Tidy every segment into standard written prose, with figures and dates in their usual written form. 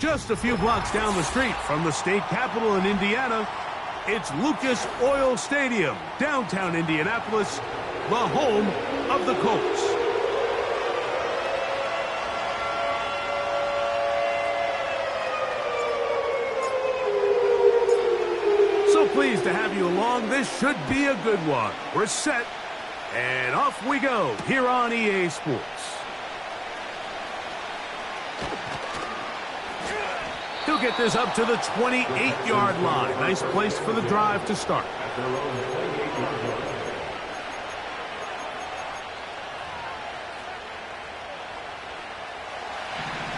Just a few blocks down the street from the state capitol in Indiana, it's Lucas Oil Stadium, downtown Indianapolis, the home of the Colts. So pleased to have you along. This should be a good one. We're set, and off we go here on EA Sports. He'll get this up to the 28-yard line. Nice place for the drive to start.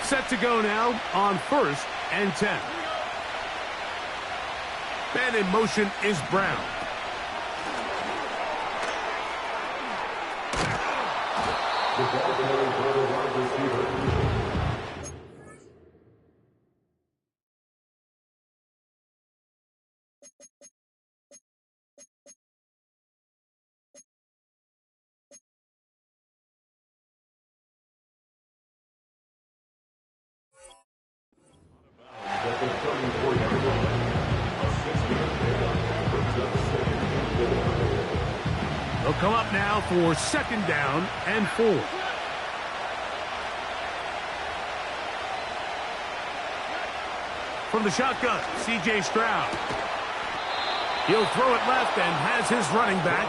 Set to go now on 1st and 10. And in motion is Brown. They'll come up now for 2nd down and 4. From the shotgun, C.J. Stroud. He'll throw it left and has his running back.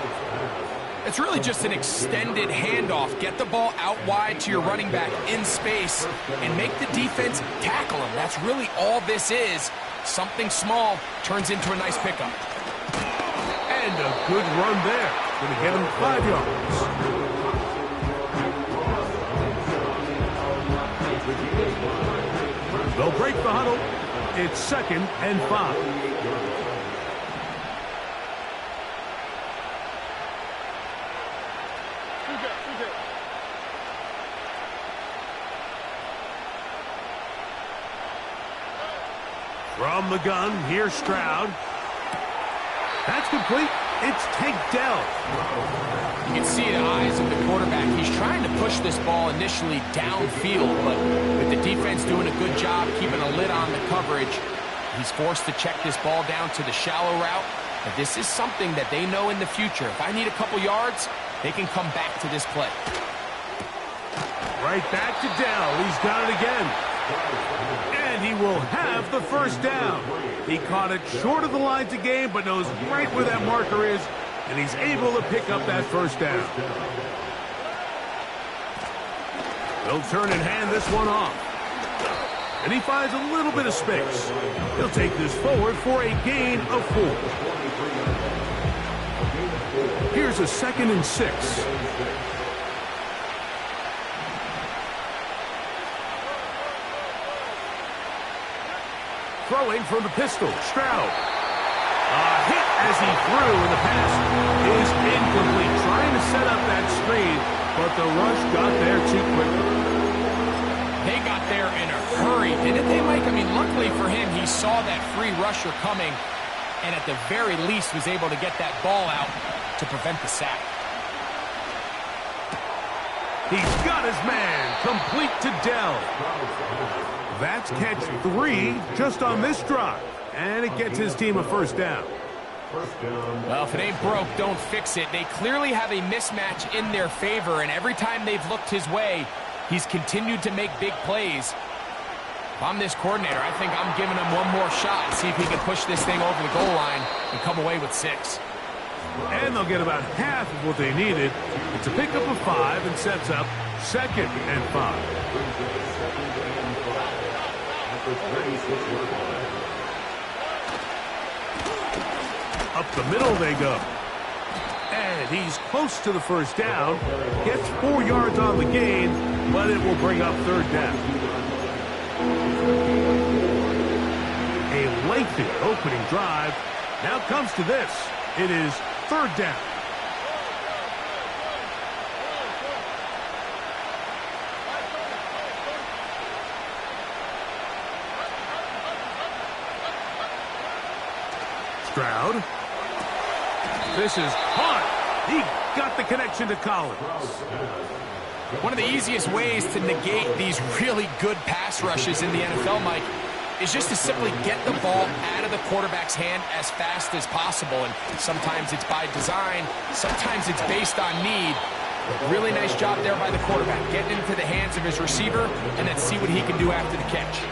It's really just an extended handoff. Get the ball out wide to your running back in space and make the defense tackle him. That's really all this is. Something small turns into a nice pickup. And a good run there. Going to get him 5 yards. They'll break the huddle. It's 2nd and 5. From the gun, here's Stroud. That's complete. It's Tank Dell. You can see the eyes of the quarterback. He's trying to push this ball initially downfield, but with the defense doing a good job keeping a lid on the coverage, he's forced to check this ball down to the shallow route. But this is something that they know in the future. If I need a couple yards, they can come back to this play. Right back to Dell. He's got it again. And he will have the 1st down. He caught it short of the line to gain, but knows right where that marker is, and he's able to pick up that 1st down. They'll turn and hand this one off. And he finds a little bit of space. He'll take this forward for a gain of 4. Here's a 2nd and 6. Throwing from the pistol, Stroud. A hit as he threw, and the pass is incomplete. Trying to set up that screen, but the rush got there too quickly. They got there in a hurry, didn't they, Mike? I mean, luckily for him, he saw that free rusher coming, and at the very least was able to get that ball out to prevent the sack. He's got his man, complete to Dell. That's catch 3 just on this drive, and it gets his team a 1st down. Well, if it ain't broke, don't fix it. They clearly have a mismatch in their favor, and every time they've looked his way, he's continued to make big plays. If I'm this coordinator, I think I'm giving him one more shot, see if he can push this thing over the goal line and come away with 6. And they'll get about half of what they needed. It's a pickup of 5 and sets up 2nd and 5. Up the middle they go. And he's close to the 1st down. Gets 4 yards on the gain, but it will bring up 3rd down. A lengthy opening drive. Now comes to this. It is 3rd down. Stroud. This is hard. He got the connection to Collins. One of the easiest ways to negate these really good pass rushes in the NFL, Mike, is just to simply get the ball out of the quarterback's hand as fast as possible. And sometimes it's by design, sometimes it's based on need. Really nice job there by the quarterback, getting into the hands of his receiver, and then see what he can do after the catch.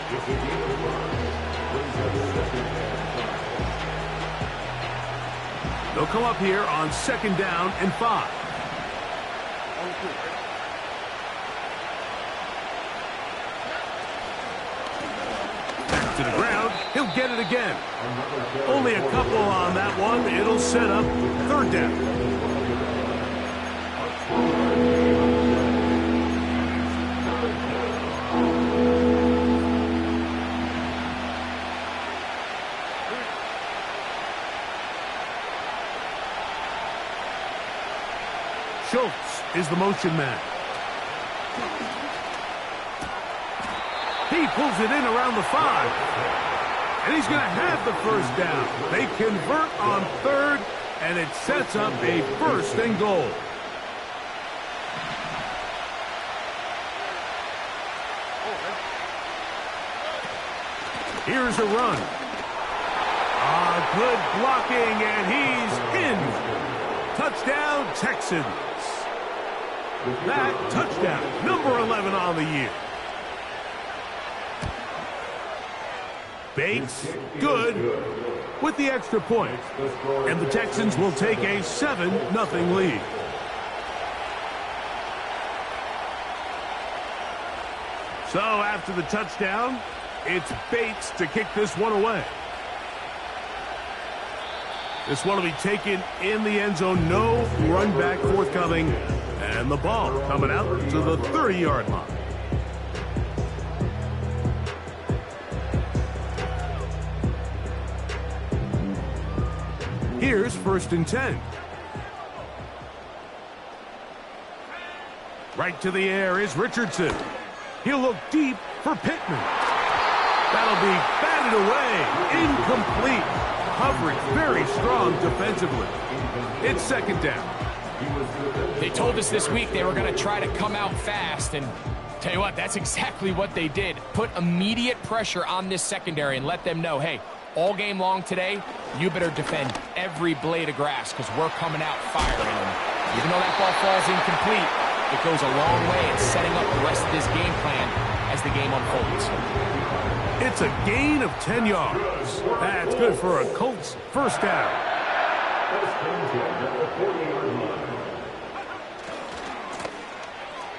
They'll come up here on 2nd down and 5. Back to the ground. He'll get it again. Only a couple on that one. It'll set up 3rd down. Schultz is the motion man. He pulls it in around the 5. And he's going to have the 1st down. They convert on 3rd, and it sets up a 1st and goal. Here's a run. Good blocking, and he's in. Touchdown, Texans. That touchdown, number 11 on the year. Bates, good, with the extra point. And the Texans will take a 7-0 lead. So after the touchdown, it's Bates to kick this one away. This one will be taken in the end zone. No run back forthcoming. And the ball coming out to the 30-yard line. Here's 1st and 10. Right to the air is Richardson. He'll look deep for Pittman. That'll be batted away. Incomplete. Coverage very strong defensively. It's 2nd down. They told us this week they were going to try to come out fast, and tell you what, that's exactly what they did. Put immediate pressure on this secondary and let them know, hey, all game long today, you better defend every blade of grass because we're coming out firing. And even though that ball falls incomplete, it goes a long way in setting up the rest of this game plan as the game unfolds. It's a gain of 10 yards. That's good for a Colts 1st down.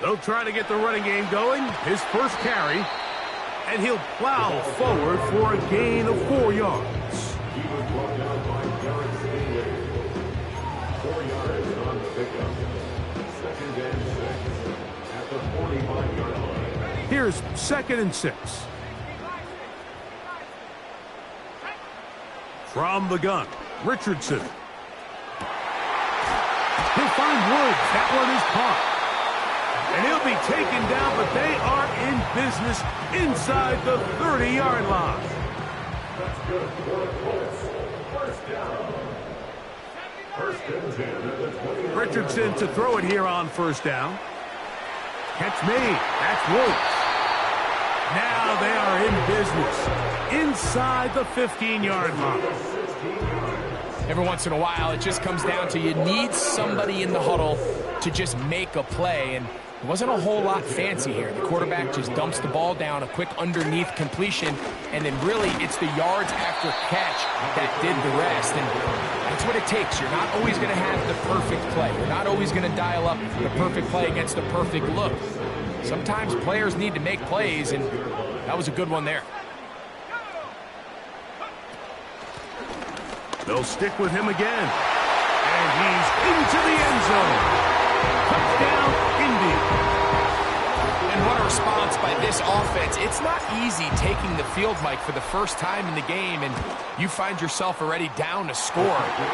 They'll try to get the running game going. His first carry. And he'll plow forward for a gain of 4 yards. Here's 2nd and 6. From the gun, Richardson. He'll find Woods. That one is caught. And he'll be taken down, but they are in business inside the 30-yard line. That's good for the Colts. 1st down. Richardson to throw it here on 1st down. Catch made. That's Woods. Now they are in business inside the 15-yard line. Every once in a while, it just comes down to you need somebody in the huddle to just make a play, and it wasn't a whole lot fancy here. The quarterback just dumps the ball down, a quick underneath completion, and then really it's the yards after catch that did the rest, and that's what it takes. You're not always going to have the perfect play. You're not always going to dial up the perfect play against the perfect look. Sometimes players need to make plays, and that was a good one there. They'll stick with him again. And he's into the end zone. Touchdown, Indy. And what a response by this offense. It's not easy taking the field, Mike, for the first time in the game, and you find yourself already down to score.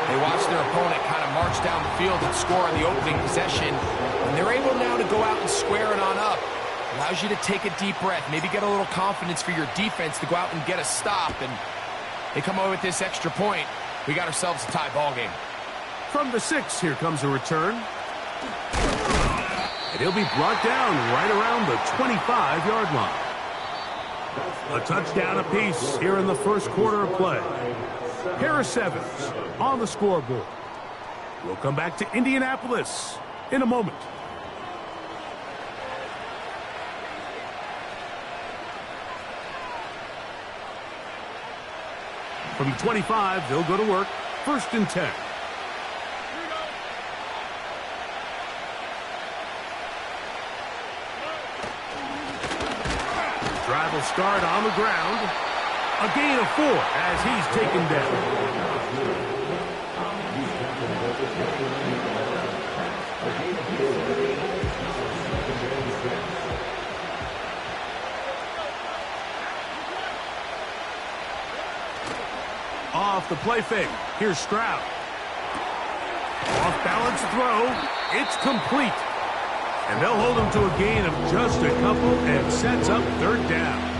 They watch their opponent kind of march down the field and score on the opening possession, and they're able now to go out and square it on up. Allows you to take a deep breath, maybe get a little confidence for your defense to go out and get a stop, and they come away with this extra point. We got ourselves a tie ball game. From the 6, here comes a return. And he'll be brought down right around the 25-yard line. A touchdown apiece here in the first quarter of play. Pair of 7s on the scoreboard. We'll come back to Indianapolis in a moment. From 25, they'll go to work. 1st and 10. Drive will start on the ground. A gain of 4 as he's taken down. Off the play fake. Here's Stroud. Off balance throw. It's complete. And they'll hold him to a gain of just a couple and sets up 3rd down.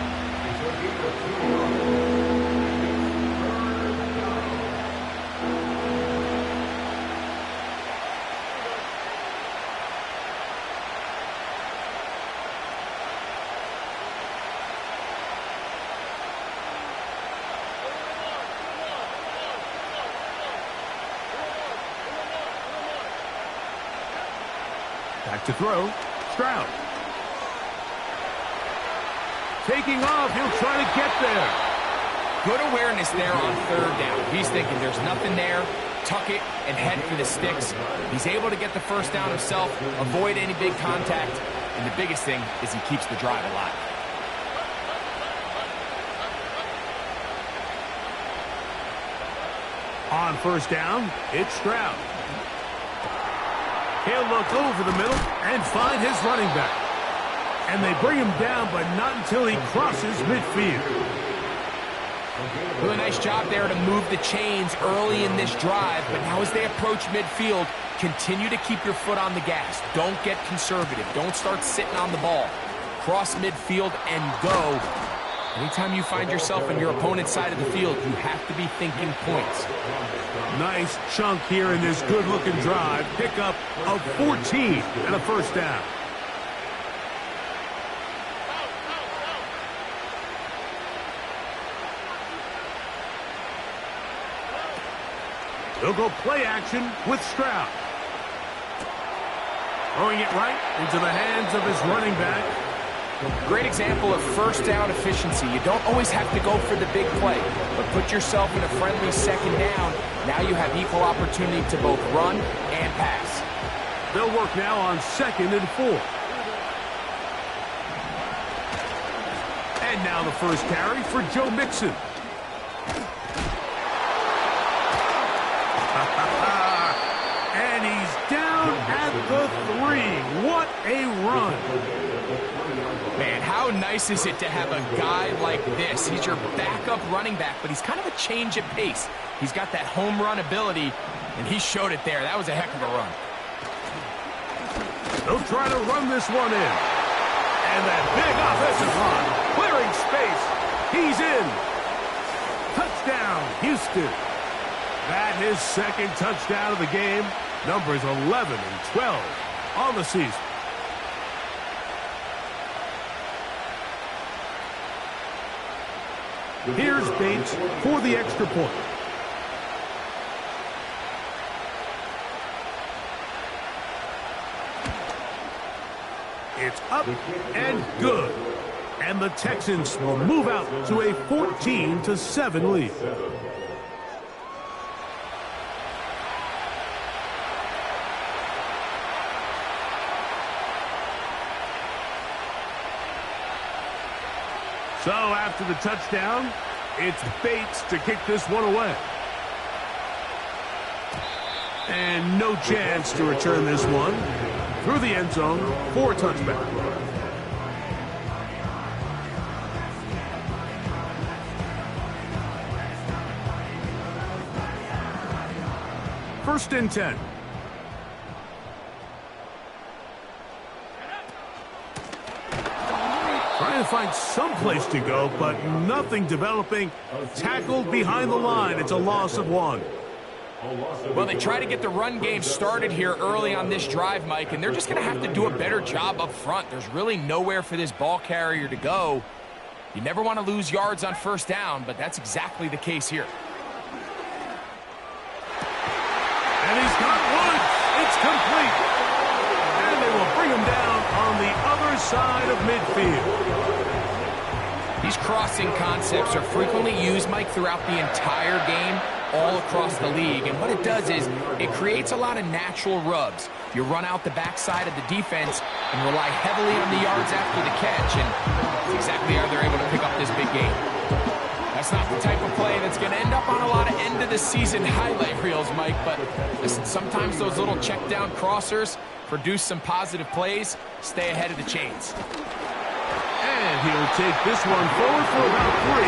Back to throw. Stroud. Taking off. He'll try to get there. Good awareness there on 3rd down. He's thinking there's nothing there. Tuck it and head for the sticks. He's able to get the 1st down himself, avoid any big contact, and the biggest thing is he keeps the drive alive. On 1st down, it's Stroud. He'll look over the middle and find his running back. And they bring him down, but not until he crosses midfield. Do a nice job there to move the chains early in this drive, but now as they approach midfield, continue to keep your foot on the gas. Don't get conservative. Don't start sitting on the ball. Cross midfield and go. Anytime you find yourself on your opponent's side of the field, you have to be thinking points. Nice chunk here in this good-looking drive. Pickup of 14 and a 1st down. They'll go play action with Stroud. Throwing it right into the hands of his running back. Great example of 1st down efficiency. You don't always have to go for the big play, but put yourself in a friendly 2nd down. Now you have equal opportunity to both run and pass. They'll work now on 2nd and 4. And now the 1st carry for Joe Mixon. And he's down at the 3. What a run. Man, how nice is it to have a guy like this? He's your backup running back, but he's kind of a change of pace. He's got that home run ability, and he showed it there. That was a heck of a run. They'll try to run this one in. And that big offensive line, clearing space. He's in. Touchdown, Houston. That his 2nd touchdown of the game. Numbers 11 and 12 on the season. Here's Bates for the extra point. It's up and good. And the Texans will move out to a 14-7 lead. So after the touchdown, it's Bates to kick this one away. And no chance to return this one through the end zone for a touchback. First and 10. Trying Trying to find some place to go, but nothing developing. Tackled behind the line. It's a loss of 1. Well, they try to get the run game started here early on this drive, Mike, and they're just going to have to do a better job up front. There's really nowhere for this ball carrier to go. You never want to lose yards on first down, but that's exactly the case here. And he's got one. It's complete. And they will bring him down on the other side of midfield. These crossing concepts are frequently used, Mike, throughout the entire game, all across the league. And what it does is it creates a lot of natural rubs. You run out the backside of the defense and rely heavily on the yards after the catch. And that's exactly how they're able to pick up this big game. That's not the type of play that's going to end up on a lot of end-of-the-season highlight reels, Mike. But listen, sometimes those little check-down crossers produce some positive plays. Stay ahead of the chains. And he'll take this one forward for about 3,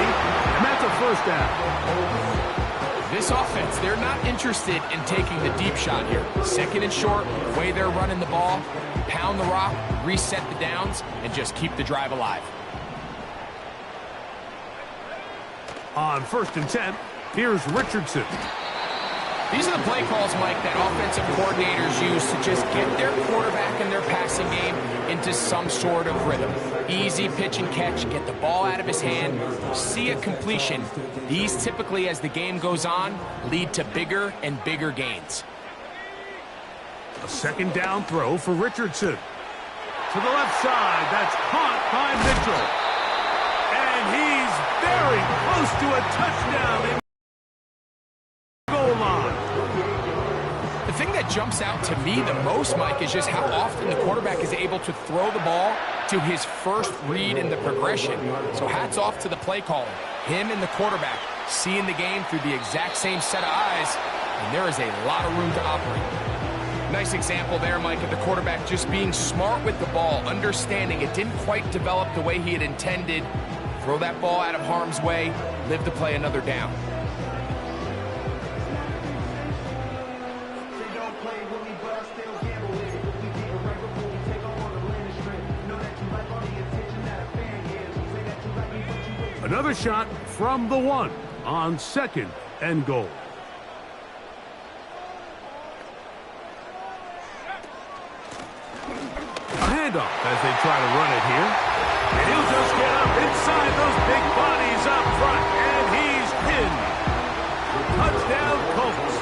and that's a first down. This offense, they're not interested in taking the deep shot here. Second and short, the way they're running the ball, pound the rock, reset the downs, and just keep the drive alive. On 1st and 10, here's Richardson. These are the play calls, Mike, that offensive coordinators use to just get their quarterback and their passing game into some sort of rhythm. Easy pitch and catch, get the ball out of his hand, see a completion. These typically, as the game goes on, lead to bigger and bigger gains. A 2nd down throw for Richardson. To the left side, that's caught by Mitchell. And he's very close to a touchdown. The thing that jumps out to me the most, Mike, is just how often the quarterback is able to throw the ball to his first read in the progression. So hats off to the play caller. Him and the quarterback seeing the game through the exact same set of eyes, and there is a lot of room to operate. Nice example there, Mike, of the quarterback just being smart with the ball, understanding it didn't quite develop the way he had intended. Throw that ball out of harm's way, live to play another down. Another shot from the 1 on 2nd and goal. A handoff as they try to run it here. And he'll just get up inside those big bodies up front. And he's pinned. Touchdown, Colts.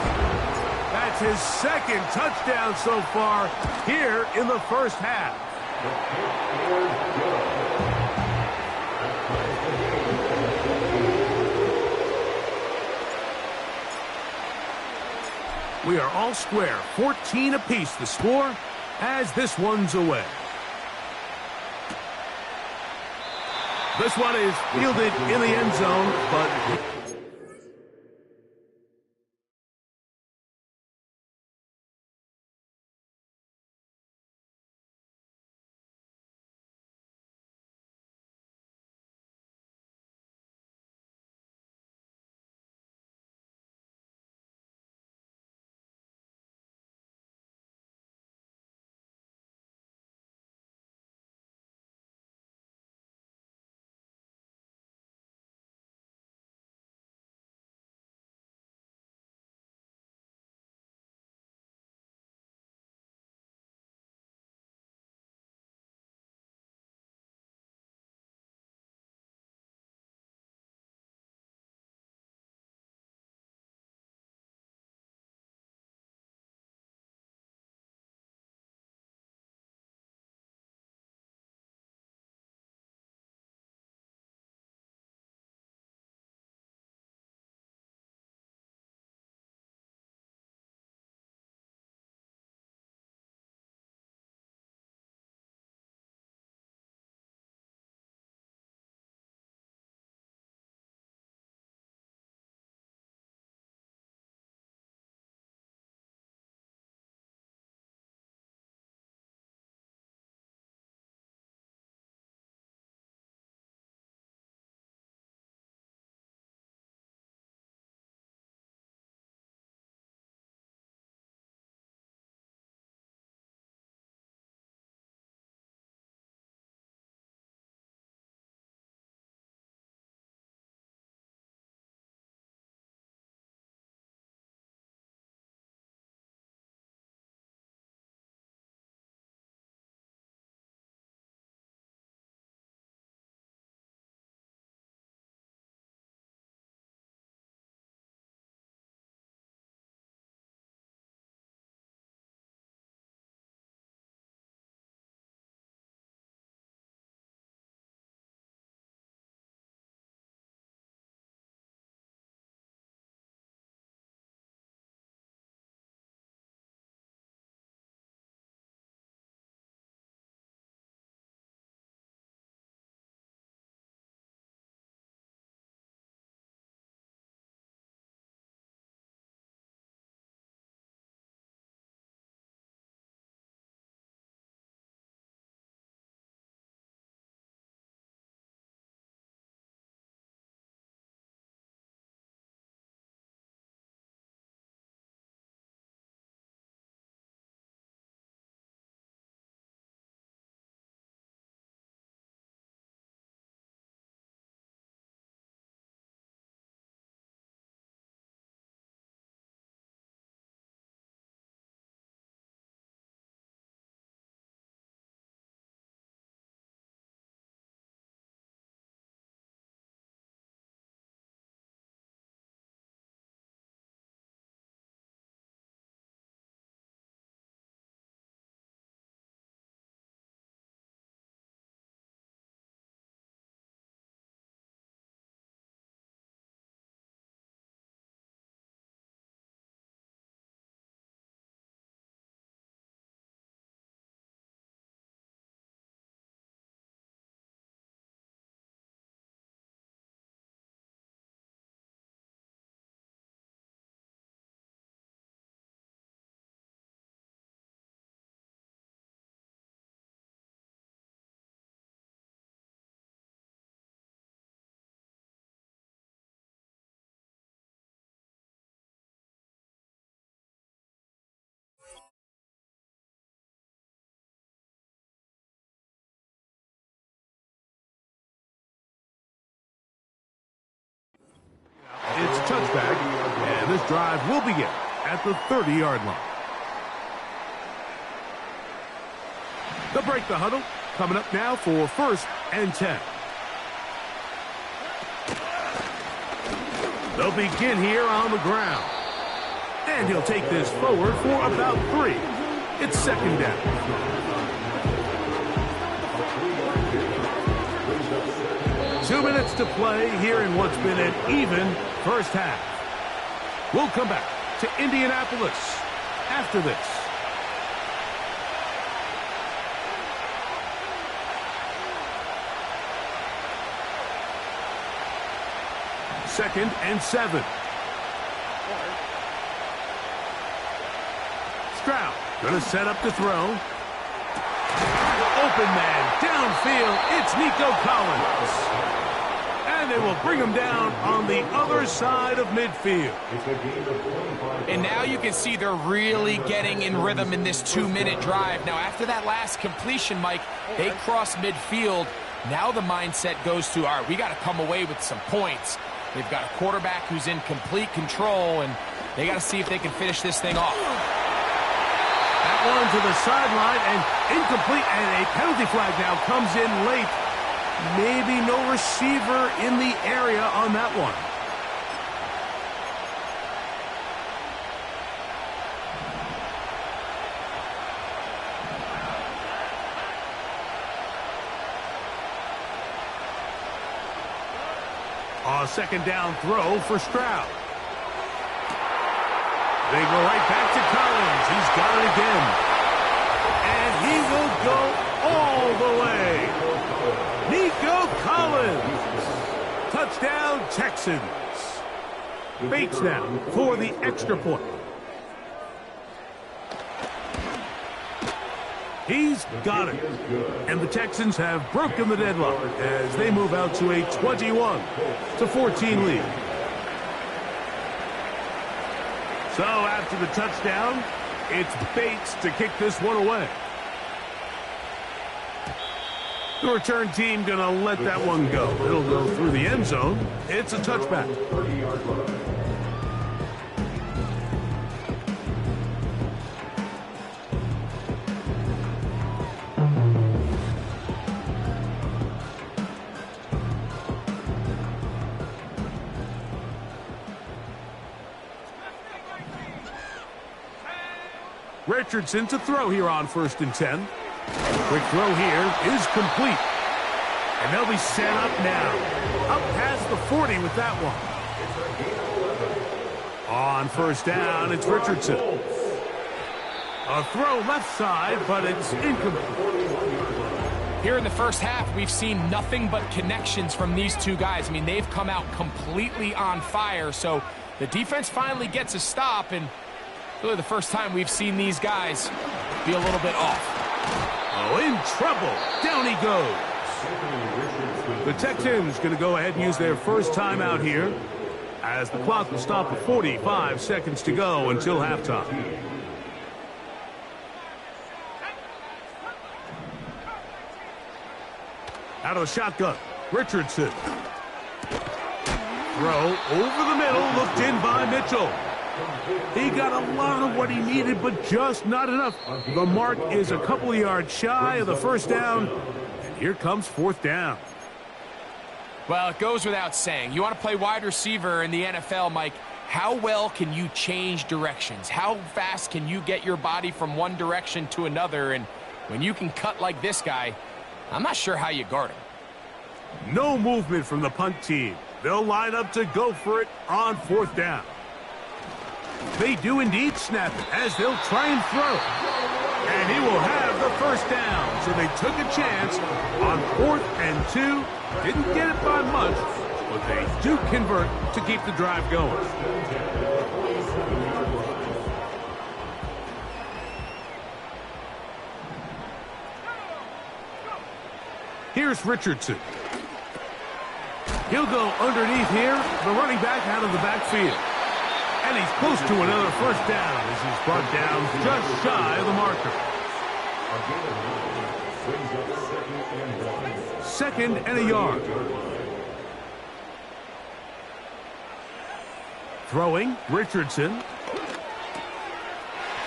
That's his 2nd touchdown so far here in the first half. We are all square, 14 apiece the score as this one's away. This one is fielded in the end zone, but touchback, and this drive will begin at the 30-yard line. They'll break the huddle. Coming up now for 1st and 10. They'll begin here on the ground. And he'll take this forward for about 3. It's 2nd down. Two minutes to play here in what's been an even first half. We'll come back to Indianapolis after this. Second and 7. Stroud gonna set up to throw. Open man downfield. It's Nico Collins. And they will bring him down on the other side of midfield. And now you can see they're really getting in rhythm in this 2-minute drive. Now, after that last completion, Mike, they cross midfield. Now the mindset goes to, all right, we got to come away with some points. They've got a quarterback who's in complete control, and they got to see if they can finish this thing off. That one to the sideline, and incomplete, and a penalty flag now comes in late. Maybe no receiver in the area on that one. A 2nd down throw for Stroud. They go right back to Collins. He's got it again. And he will go all the way. Nico Collins. Touchdown, Texans. Bates now for the extra point. He's got it. And the Texans have broken the deadlock as they move out to a 21-14 lead. So after the touchdown, it's Bates to kick this one away. The return team going to let that one go. It'll go through the end zone. It's a touchback. Richardson to throw here on 1st and 10. Quick throw here is complete. And they'll be set up now. Up past the 40 with that one. On 1st down, it's Richardson. A throw left side, but it's incomplete. Here in the first half, we've seen nothing but connections from these two guys. I mean, they've come out completely on fire. So the defense finally gets a stop, and really the first time we've seen these guys be a little bit off. Oh, in trouble. Down he goes. The Texans going to go ahead and use their first timeout here as the clock will stop with 45 seconds to go until halftime. Out of the shotgun, Richardson. Throw over the middle, looked in by Mitchell. He got a lot of what he needed, but just not enough. The mark is a couple of yards shy of the 1st down, and here comes 4th down. Well, it goes without saying. You want to play wide receiver in the NFL, Mike, how well can you change directions? How fast can you get your body from one direction to another? And when you can cut like this guy, I'm not sure how you guard him. No movement from the punt team. They'll line up to go for it on 4th down. They do indeed snap it as they'll try and throw. And he will have the 1st down. So they took a chance on 4th and 2. Didn't get it by much, but they do convert to keep the drive going. Here's Richardson. He'll go underneath here. The running back out of the backfield. And he's close to another 1st down as he's brought down just shy of the marker. 2nd and a yard. Throwing, Richardson.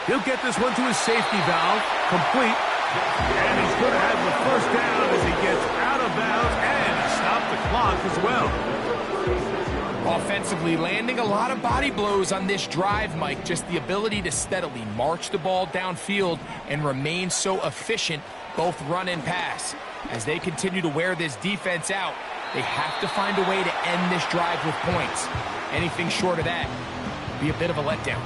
He'll get this one to his safety valve, complete. And he's going to have the first down as he gets out of bounds and stop the clock as well. Offensively, landing a lot of body blows on this drive, Mike. Just the ability to steadily march the ball downfield and remain so efficient, both run and pass. As they continue to wear this defense out, they have to find a way to end this drive with points. Anything short of that would be a bit of a letdown.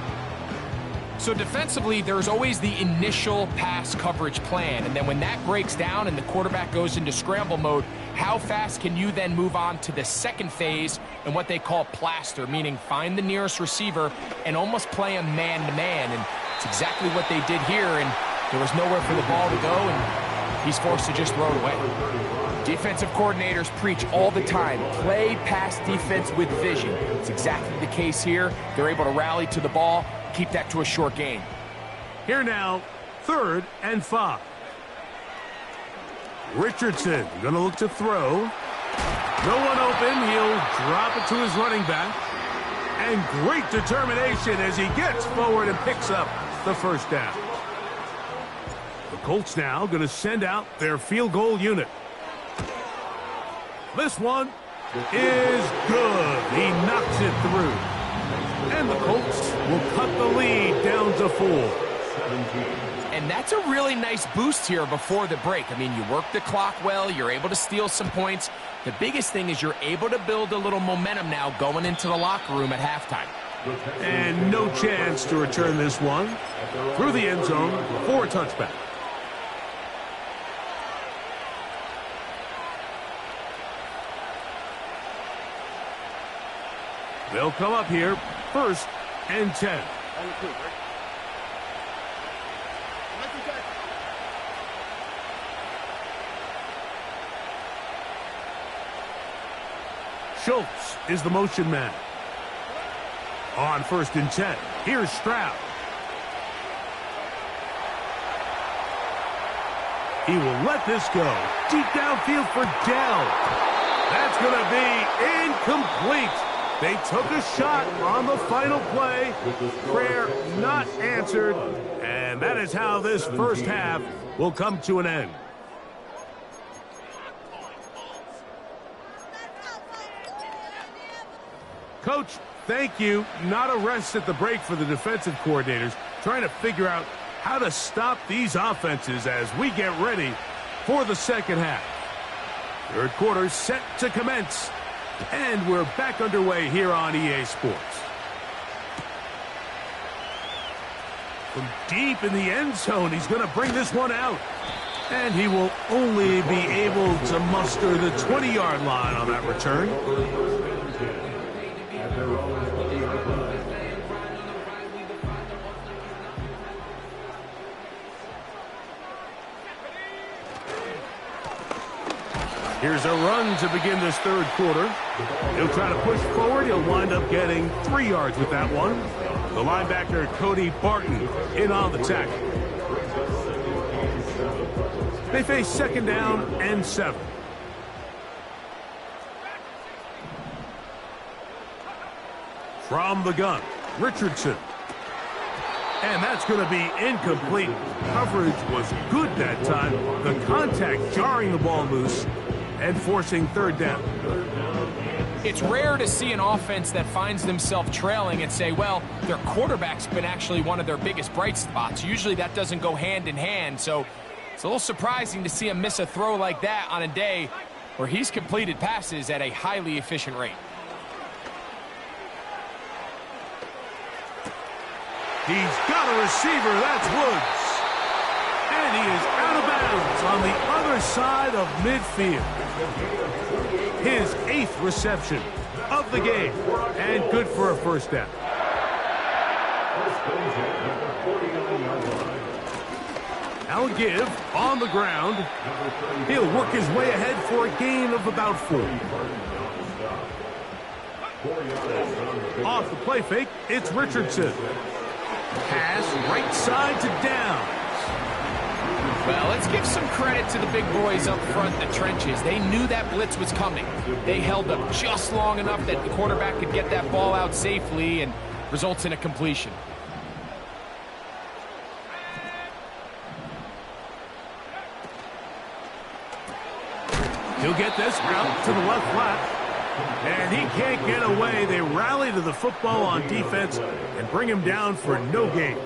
So defensively, there's always the initial pass coverage plan, and then when that breaks down and the quarterback goes into scramble mode, how fast can you then move on to the second phase and what they call plaster, meaning find the nearest receiver and almost play him man-to-man, and it's exactly what they did here, and there was nowhere for the ball to go, and he's forced to just throw it away. Defensive coordinators preach all the time, play pass defense with vision. It's exactly the case here. They're able to rally to the ball, keep that to a short gain. Here now, 3rd and 5. Richardson going to look to throw. No one open. He'll drop it to his running back. And great determination as he gets forward and picks up the first down. The Colts now going to send out their field goal unit. This one is good. He knocks it through. And the Colts will cut the lead down to 4. And that's a really nice boost here before the break. I mean, you work the clock well, you're able to steal some points. The biggest thing is you're able to build a little momentum now going into the locker room at halftime. And no chance to return this one through the end zone for a touchback. They'll come up here, 1st and 10. Schultz is the motion man. On 1st and 10, here's Stroud. He will let this go. Deep downfield for Dell. That's going to be incomplete. They took a shot on the final play. Prayer not answered. And that is how this first half will come to an end. Coach, thank you. Not a rest at the break for the defensive coordinators, trying to figure out how to stop these offenses as we get ready for the second half. 3rd quarter set to commence. And we're back underway here on EA Sports. From deep in the end zone, he's going to bring this one out. And he will only be able to muster the 20-yard line on that return. Here's a run to begin this 3rd quarter. He'll try to push forward. He'll wind up getting 3 yards with that one. The linebacker, Cody Barton, in on the tackle. They face 2nd down and 7. From the gun, Richardson. And that's going to be incomplete. Coverage was good that time. The contact jarring the ball loose and forcing 3rd down. It's rare to see an offense that finds themselves trailing and say, well, their quarterback's been actually one of their biggest bright spots. Usually that doesn't go hand in hand, so it's a little surprising to see him miss a throw like that on a day where he's completed passes at a highly efficient rate. He's got a receiver. That's Woods. And he is out of bounds on the other side of midfield. His 8th reception of the game. And good for a first down. Now a give on the ground. He'll work his way ahead for a gain of about 4. Off the play fake, it's Richardson. Pass right side to Downs. Well, let's give some credit to the big boys up front in the trenches. They knew that blitz was coming. They held up just long enough that the quarterback could get that ball out safely and results in a completion. He'll get this out to the left flat. And he can't get away. They rally to the football on defense and bring him down for no gain.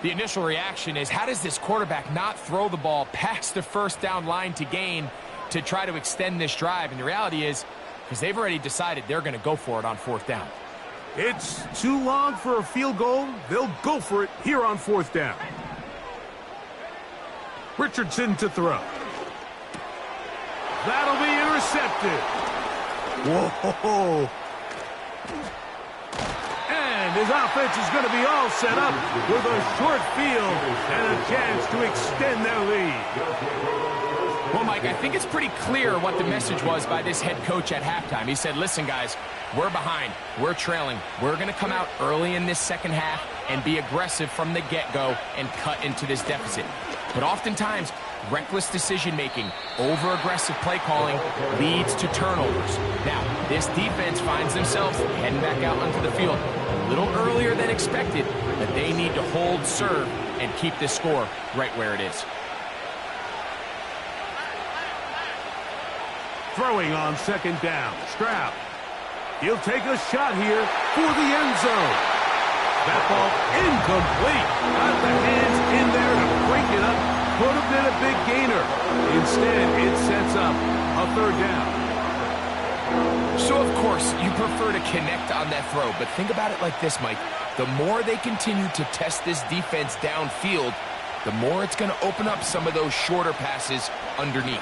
The initial reaction is, how does this quarterback not throw the ball past the first down line to gain to try to extend this drive? And the reality is, because they've already decided they're going to go for it on fourth down. It's too long for a field goal. They'll go for it here on fourth down. Richardson to throw. That'll be intercepted. Whoa. And his offense is going to be all set up with a short field and a chance to extend their lead. Well, Mike, I think it's pretty clear what the message was by this head coach at halftime. He said, listen, guys, we're behind. We're trailing. We're going to come out early in this second half and be aggressive from the get-go and cut into this deficit. But oftentimes, reckless decision-making, over-aggressive play calling leads to turnovers. Now, this defense finds themselves heading back out onto the field a little earlier than expected, but they need to hold serve and keep this score right where it is. Throwing on second down, Stroud. He'll take a shot here for the end zone. That ball incomplete. Got the hands in there to break it up. Could have been a big gainer. Instead, it sets up a third down. So, of course, you prefer to connect on that throw, but think about it like this, Mike. The more they continue to test this defense downfield, the more it's going to open up some of those shorter passes underneath.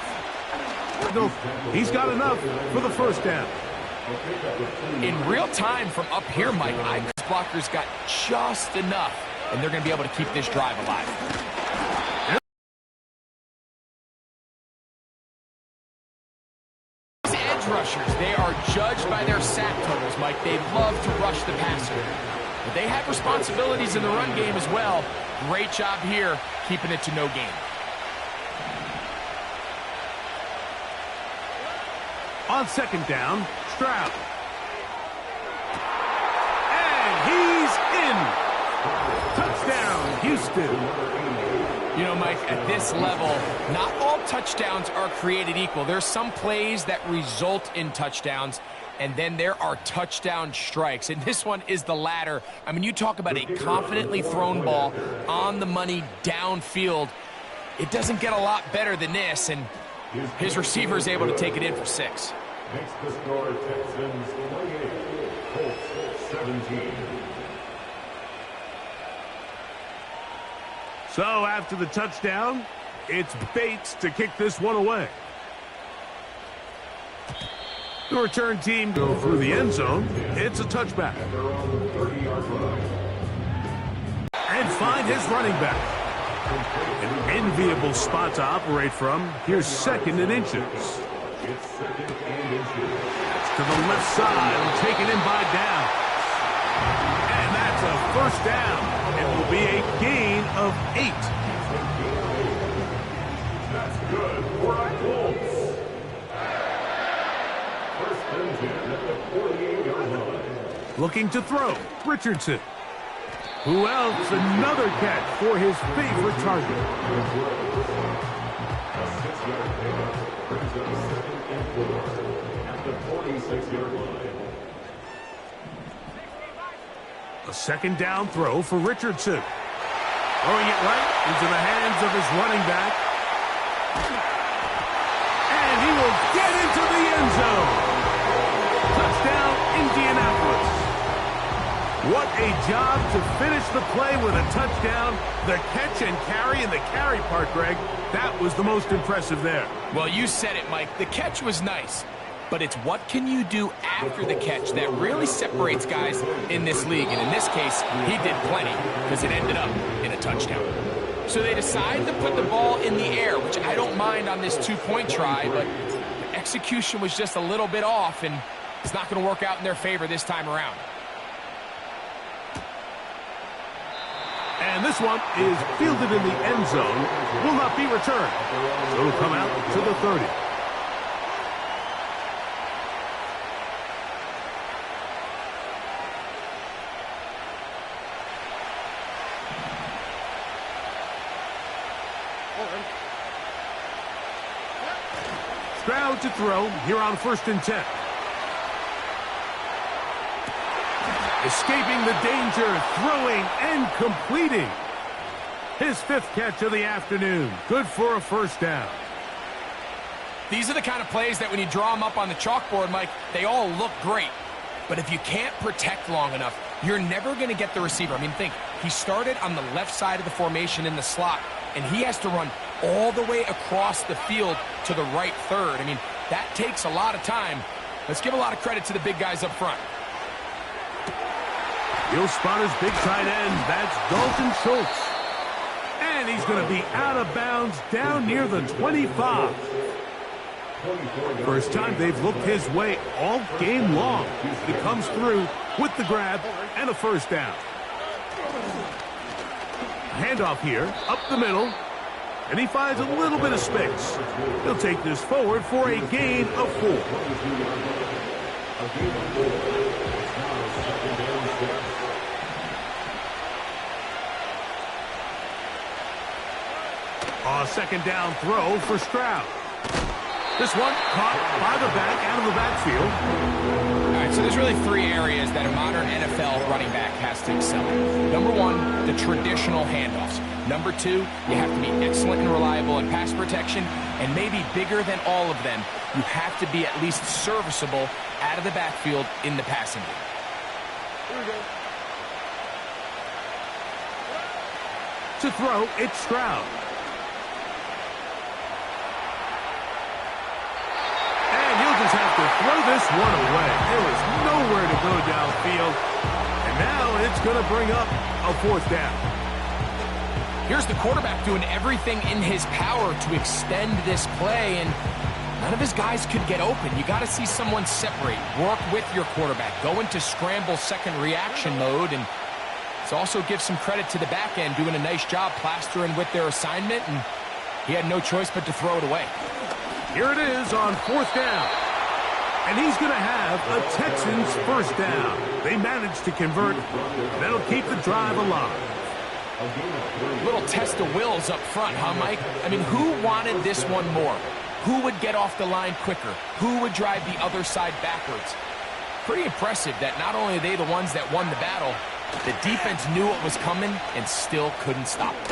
He's got enough for the first down. In real time from up here, Mike, I think blockers got just enough, and they're going to be able to keep this drive alive. These edge rushers, they are judged by their sack totals, Mike. They love to rush the passer. But they have responsibilities in the run game as well. Great job here, keeping it to no gain. On second down, Stroud. And he's in. Touchdown, Houston. You know, Mike, at this level, not all touchdowns are created equal. There's some plays that result in touchdowns, and then there are touchdown strikes. And this one is the latter. I mean, you talk about a confidently thrown ball on the money downfield. It doesn't get a lot better than this, and his receiver is able to take it in for 6. Makes the score Texans 28, Colts 17. So after the touchdown, it's Bates to kick this one away. The return team go through the end zone. It's a touchback. And find his running back. An enviable spot to operate from. Here's second and inches. To the left side, taken in by down. And that's a first down. It will be a gain of 8. That's good for our Colts. First and 10 at the 48-yard line. Looking to throw, Richardson. Who else? Another catch for his favorite target. A 6-yard pickup brings up 2nd and 4 at the 46-yard line. A second down throw for Richardson. Throwing it right into the hands of his running back. And he will get into the end zone. Touchdown, Indianapolis. What a job to finish the play with a touchdown. The catch and carry, and the carry part, Greg, that was the most impressive there. Well, you said it, Mike. The catch was nice, but it's what can you do after the catch that really separates guys in this league. And in this case, he did plenty because it ended up in a touchdown. So they decide to put the ball in the air, which I don't mind on this 2-point try, but the execution was just a little bit off, and it's not going to work out in their favor this time around. And this one is fielded in the end zone. Will not be returned. So it'll come out to the 30. Stroud to throw here on 1st and 10. Escaping the danger, throwing and completing. His 5th catch of the afternoon. Good for a 1st down. These are the kind of plays that when you draw them up on the chalkboard, Mike, they all look great. But if you can't protect long enough, you're never going to get the receiver. I mean, think, he started on the left side of the formation in the slot, and he has to run all the way across the field to the right third. I mean, that takes a lot of time. Let's give a lot of credit to the big guys up front. He'll spot his big tight end. That's Dalton Schultz. And he's going to be out of bounds down near the 25. First time they've looked his way all game long. He comes through with the grab and a 1st down. Handoff here, up the middle. And he finds a little bit of space. He'll take this forward for a gain of 4. A 2nd down throw for Stroud. This one caught by the back out of the backfield. All right, so there's really 3 areas that a modern NFL running back has to excel in. Number 1, the traditional handoffs. Number 2, you have to be excellent and reliable in pass protection. And maybe bigger than all of them, you have to be at least serviceable out of the backfield in the passing game. Here we go. To throw, it's Stroud. Just have to throw this one away. There was nowhere to go downfield. And now it's going to bring up a 4th down. Here's the quarterback doing everything in his power to extend this play, and none of his guys could get open. You got to see someone separate, work with your quarterback, go into scramble second reaction mode, and it also gives some credit to the back end doing a nice job plastering with their assignment, and he had no choice but to throw it away. Here it is on 4th down. And he's going to have a Texans 1st down. They managed to convert. That'll keep the drive alive. Little test of wills up front, huh, Mike? I mean, who wanted this one more? Who would get off the line quicker? Who would drive the other side backwards? Pretty impressive that not only are they the ones that won the battle, the defense knew what was coming and still couldn't stop it.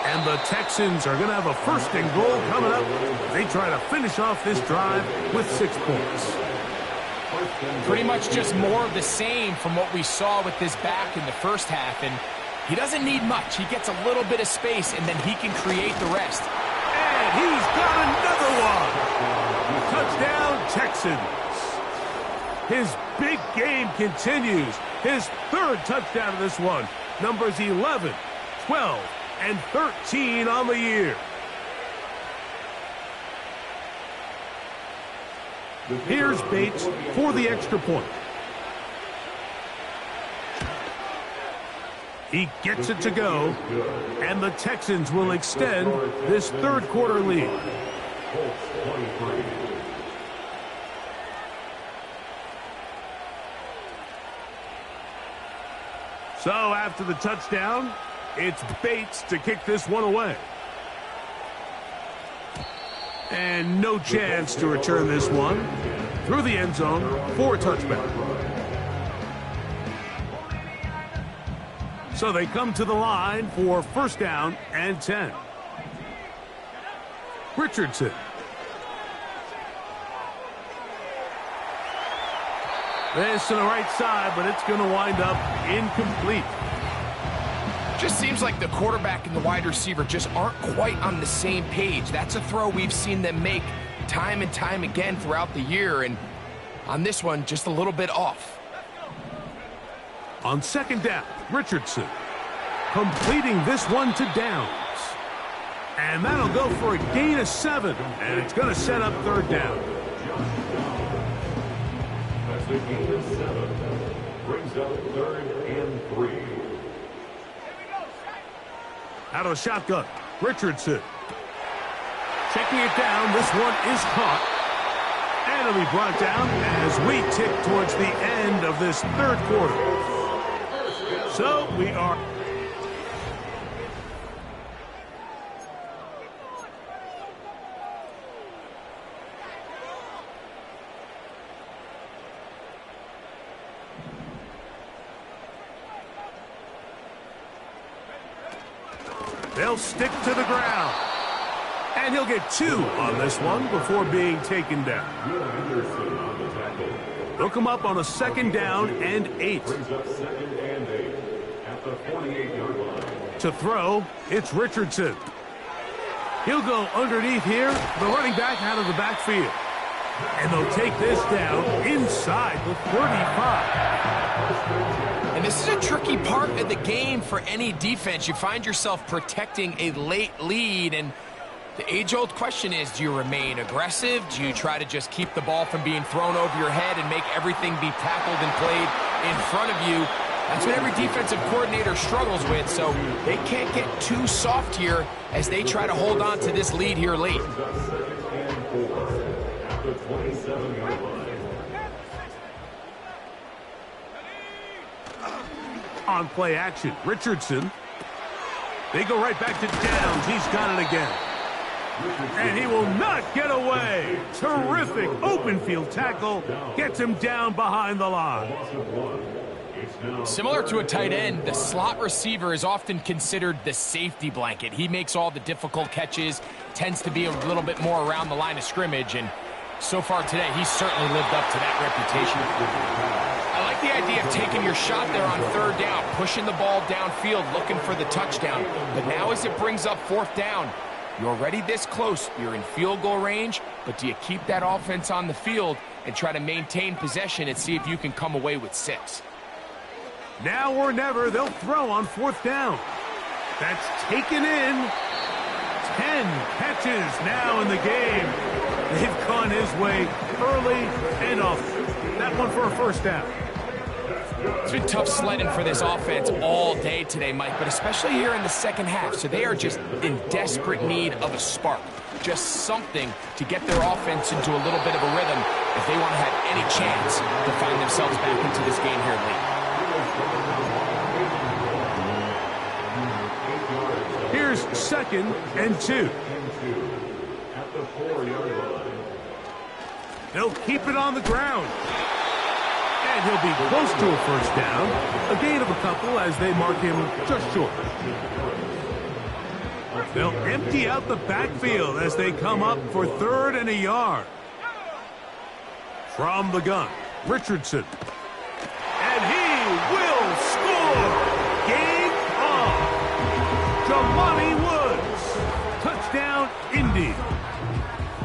And the Texans are going to have a 1st and goal coming up. They try to finish off this drive with 6 points. Pretty much just more of the same from what we saw with this back in the first half. And he doesn't need much. He gets a little bit of space, and then he can create the rest. And he's got another one. Touchdown, Texans. His big game continues. His 3rd touchdown of this one. Numbers 11, 12, and 13 on the year. Here's Bates for the extra point. He gets it to go, and the Texans will extend this 3rd quarter lead. So after the touchdown, it's Bates to kick this one away. And no chance to return this one through the end zone for a touchback. So they come to the line for 1st down and 10. Richardson. This to the right side, but it's going to wind up incomplete. Just seems like the quarterback and the wide receiver just aren't quite on the same page. That's a throw we've seen them make time and time again throughout the year, and on this one, just a little bit off. On 2nd down, Richardson completing this one to Downs. And that'll go for a gain of 7, and it's going to set up 3rd down. That's a gain of 7. Brings up 3rd and 3. Out of the shotgun, Richardson. Checking it down, this one is caught. And it'll be brought down as we tick towards the end of this third quarter. So we are... They'll stick to the ground. And he'll get 2 on this one before being taken down. They'll come up on a 2nd down and 8. To throw, it's Richardson. He'll go underneath here, the running back out of the backfield. And they'll take this down inside the 35. And this is a tricky part of the game for any defense. You find yourself protecting a late lead, and the age-old question is, do you remain aggressive? Do you try to just keep the ball from being thrown over your head and make everything be tackled and played in front of you? That's what every defensive coordinator struggles with, so they can't get too soft here as they try to hold on to this lead here late. On play action, Richardson. They go right back to Downs. He's got it again. And he will not get away. Terrific open field tackle. Gets him down behind the line. Similar to a tight end, the slot receiver is often considered the safety blanket. He makes all the difficult catches, tends to be a little bit more around the line of scrimmage, and so far today, he's certainly lived up to that reputation. I like the idea of taking your shot there on 3rd down, pushing the ball downfield, looking for the touchdown. But now as it brings up 4th down, you're already this close. You're in field goal range, but do you keep that offense on the field and try to maintain possession and see if you can come away with 6? Now or never, they'll throw on 4th down. That's taken in. 10 catches now in the game. They've gone his way early and often. That one for a 1st down. It's been tough sledding for this offense all day today, Mike, but especially here in the 2nd half. So they are just in desperate need of a spark. Just something to get their offense into a little bit of a rhythm if they want to have any chance to find themselves back into this game here late. Here's 2nd and 2. They'll keep it on the ground. And he'll be close to a 1st down. A gain of a couple as they mark him just short. They'll empty out the backfield as they come up for 3rd and a yard. From the gun, Richardson. And he will score! Game on! Jelani Woods. Touchdown, Indy.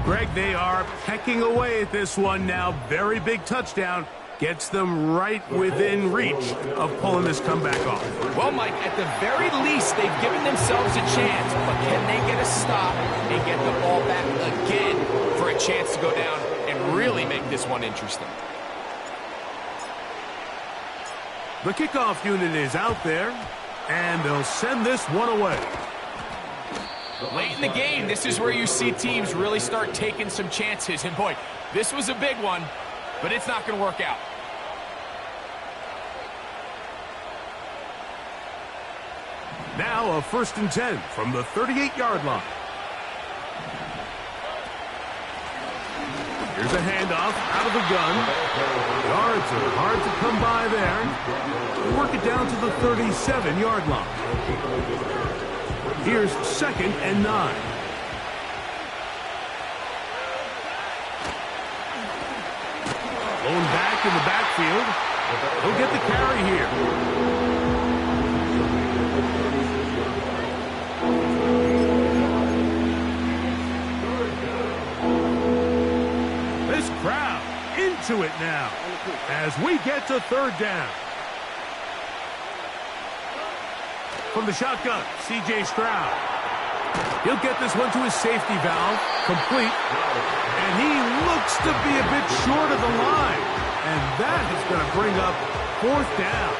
Greg, they are pecking away at this one now. Very big touchdown. Gets them right within reach of pulling this comeback off. Well, Mike, at the very least, they've given themselves a chance. But can they get a stop and get the ball back again for a chance to go down and really make this one interesting? The kickoff unit is out there, and they'll send this one away. Late in the game, this is where you see teams really start taking some chances. And boy, this was a big one, but it's not going to work out. Now a 1st and 10 from the 38-yard line. Here's a handoff out of the gun. Yards are hard to come by there. Work it down to the 37-yard line. Here's 2nd and 9. Going back in the backfield. He'll get the carry here. This crowd into it now as we get to 3rd down. From the shotgun, C.J. Stroud. He'll get this one to his safety valve, complete. And he looks to be a bit short of the line. And that is going to bring up 4th down.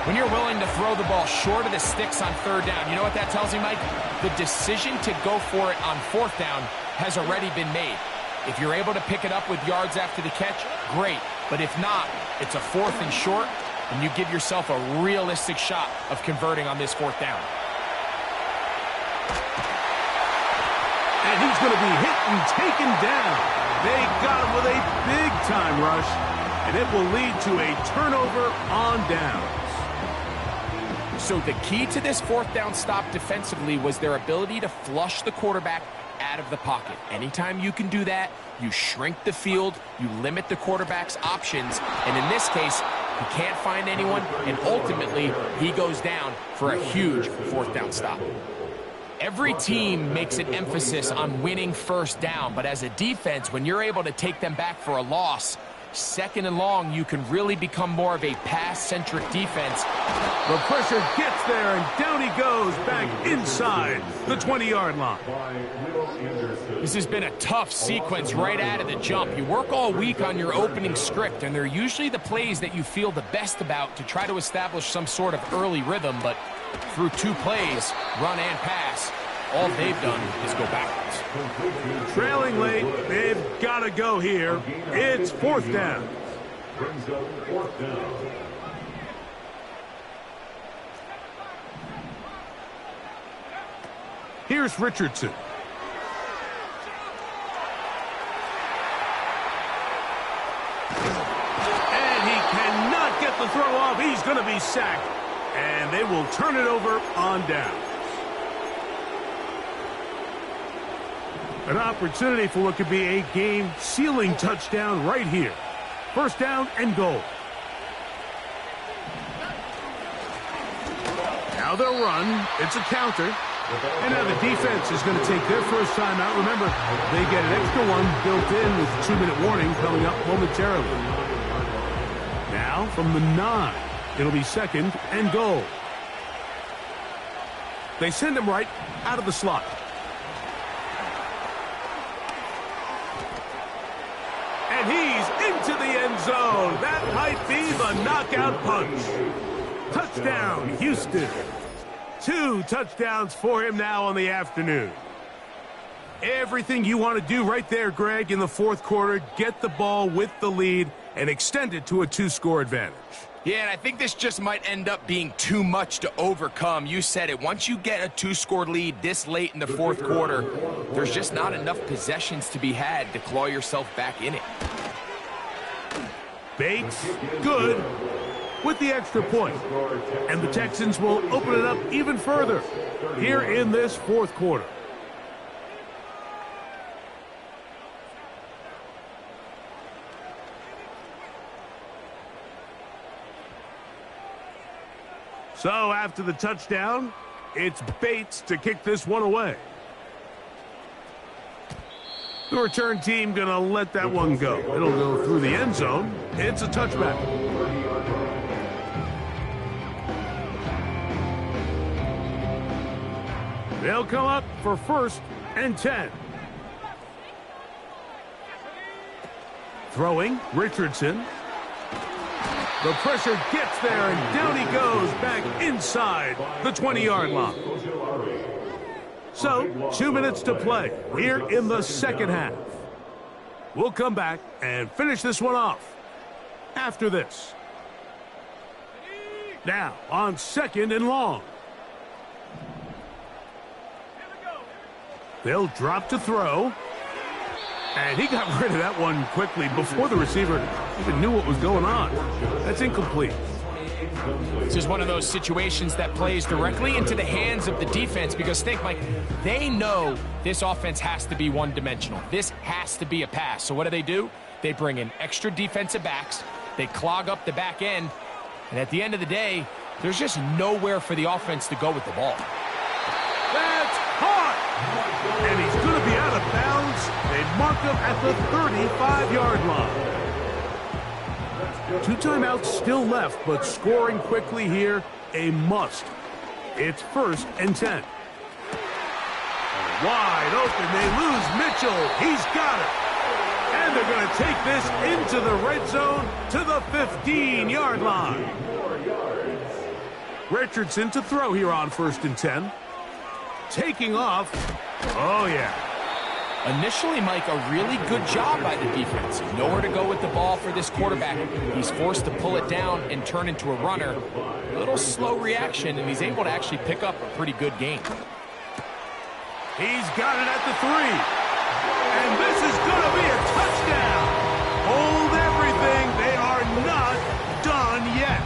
When you're willing to throw the ball short of the sticks on third down, you know what that tells me, Mike? The decision to go for it on fourth down has already been made. If you're able to pick it up with yards after the catch, great. But if not, it's a fourth and short, and you give yourself a realistic shot of converting on this fourth down. And he's going to be hit and taken down. They got him with a big-time rush, and it will lead to a turnover on downs. So the key to this fourth down stop defensively was their ability to flush the quarterback out of the pocket. Anytime you can do that, you shrink the field, you limit the quarterback's options, and in this case, he can't find anyone, and ultimately, he goes down for a huge fourth down stop. Every team makes an emphasis on winning first down, but as a defense, when you're able to take them back for a loss, second and long, you can really become more of a pass-centric defense. The pressure gets there, and down he goes back inside the 20-yard line. This has been a tough sequence right out of the jump. You work all week on your opening script, and they're usually the plays that you feel the best about to try to establish some sort of early rhythm, but through two plays, run and pass, all they've done is go backwards. Trailing late, they've got to go here. It's fourth down. Brings up fourth down. Here's Richardson. And he cannot get the throw off. He's going to be sacked. And they will turn it over on down. An opportunity for what could be a game-sealing touchdown right here. First down and goal. Now they'll run. It's a counter. And now the defense is going to take their first time out. Remember, they get an extra one built in with 2-minute warning coming up momentarily. Now from the 9, it'll be second and goal. They send him right out of the slot. And he's into the end zone. That might be the knockout punch. Touchdown, Houston. 2 touchdowns for him now on the afternoon. Everything you want to do right there, Greg, in the fourth quarter. Get the ball with the lead and extend it to a 2-score advantage. Yeah, and I think this just might end up being too much to overcome. You said it. Once you get a 2-score lead this late in the fourth quarter, there's just not enough possessions to be had to claw yourself back in it. Bates, good, with the extra point. And the Texans will open it up even further here in this fourth quarter. So after the touchdown, it's Bates to kick this one away. The return team going to let that one go. It'll go through the end zone. It's a touchback. They'll come up for first and 10. Throwing, Richardson. The pressure gets there, and down he goes back inside the 20-yard line. So, 2 minutes to play here in the second half. We'll come back and finish this one off after this. Now, on second and long. They'll drop to throw. And he got rid of that one quickly before the receiver even knew what was going on. That's incomplete. This is one of those situations that plays directly into the hands of the defense because think, Mike, they know this offense has to be one-dimensional. This has to be a pass. So what do? They bring in extra defensive backs. They clog up the back end. And at the end of the day, there's just nowhere for the offense to go with the ball. That's hot! And he's going to be out of bounds. They marked him at the 35-yard line. 2 timeouts still left, but scoring quickly here, a must. It's first and 10. Wide open, they lose Mitchell. He's got it. And they're going to take this into the red zone to the 15-yard line. Richardson to throw here on 1st and 10. Taking off. Oh, yeah. Initially, Mike, a really good job by the defense. Nowhere to go with the ball for this quarterback. He's forced to pull it down and turn into a runner. A little slow reaction, and he's able to actually pick up a pretty good game. He's got it at the 3. And this is going to be a touchdown. Hold everything. They are not done yet.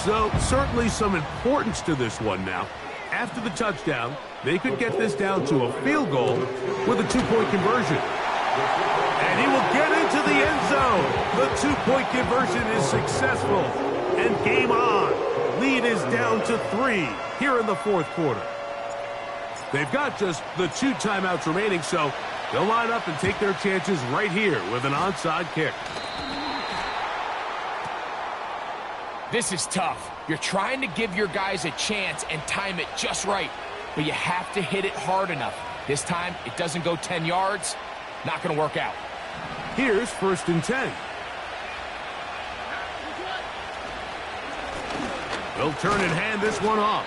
So certainly some importance to this one now. After the touchdown, they could get this down to a field goal with a 2-point conversion. And he will get into the end zone. The 2-point conversion is successful. And game on. Lead is down to 3 here in the 4th quarter. They've got just the 2 timeouts remaining, so they'll line up and take their chances right here with an onside kick. This is tough. You're trying to give your guys a chance and time it just right, but you have to hit it hard enough. This time, it doesn't go 10 yards. Not going to work out. Here's 1st and 10. He'll turn and hand this one off.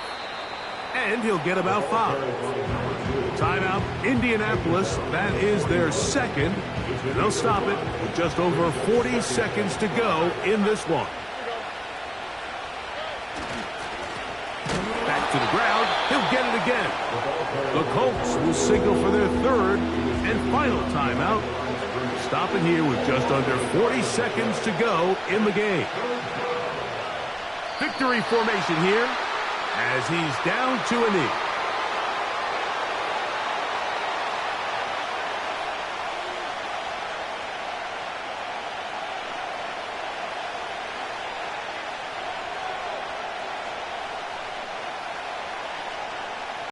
And he'll get about 5. Timeout, Indianapolis. That is their 2nd. And they'll stop it with just over 40 seconds to go in this one. Back to the ground. He'll get it again. The Colts will signal for their 3rd and final timeout. Stopping here with just under 40 seconds to go in the game. Victory formation here as he's down to a knee.